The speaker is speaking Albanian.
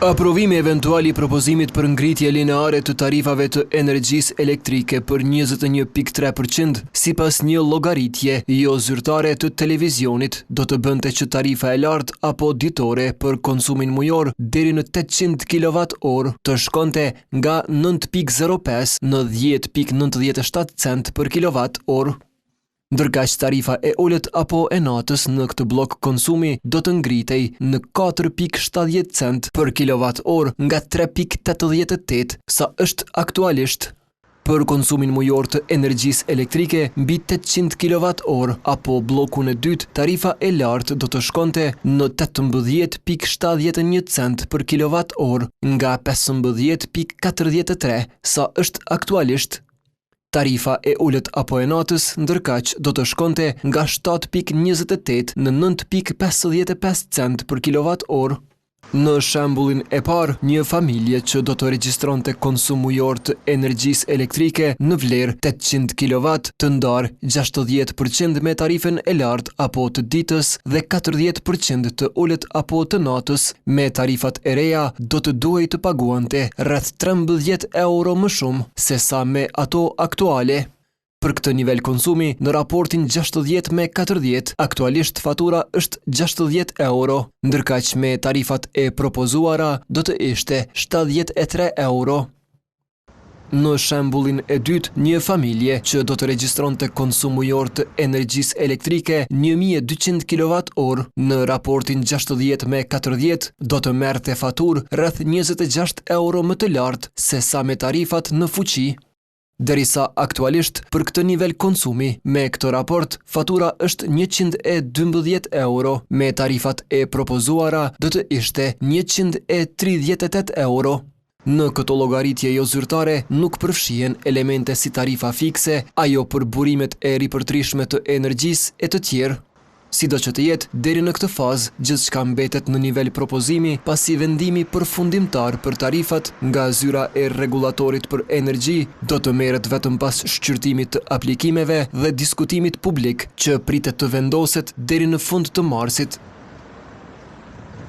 Aprovimi eventual I propozimit për ngritje lineare të tarifave të energjisë elektrike për 21.3% sipas një llogaritje jo zyrtare të televizionit do të bënte që tarifa e lartë apo ditore për konsumin mujor deri në 800 kWh të shkonte nga 9.05 në 10.97 cent për kWh. Ndërkaq tarifa e ulët apo e natës në këtë blok konsumi do të ngritej në 4.70 cent për kWh nga 3.88 sa është aktualisht. Për konsumin mujor të energjisë elektrike mbi 800 kWh apo blokun e dytë, tarifa e lartë do të shkonte në 18.71 cent për kWh nga 15.43 sa është aktualisht. Tarifa e ulët apo e natës ndërkaq do të shkonte nga 7.28 në 9.55 cent për kWh. Në shembullin e parë, një familje që do të regjistronte konsum mujor të energjisë elektrike në vlerë 800 kW të ndarë 60% me tarifën e lartë apo të ditës dhe 40% të ulët apo të natës me tarifat e reja do të duhej të paguante rreth 13 euro më shumë se sa me ato aktuale. Për këtë nivel konsumi, në raportin 60 me 40, aktualisht fatura është 60 euro, ndërkaq me tarifat e propozuara do të ishte 73 euro. Në shembullin e dytë, një familje që do të regjistronte konsum mujor të energjisë elektrike 1200 kWh në raportin 60 me 40 do të merrte faturë rreth 26 euro më të lartë se sa me tarifat në fuqi. Derisa aktualisht për këtë nivel konsumi, me këtë raport, fatura është 112 euro, me tarifat e propozuara do të ishte 138 euro. Në këto llogaritje jo zyrtare nuk përfshihen elemente si tarifa fikse, ajo për burimet e ripërtrishme të energjisë e të tjerë. Sido që të jetë, deri në këtë fazë, gjithçka mbetet në nivel propozimi pasi vendimi përfundimtar për tarifat nga zyra e rregullatorit për energji do të merret vetëm pas shqyrtimit të aplikimeve dhe diskutimit publik që pritet të vendoset deri në fund të marsit.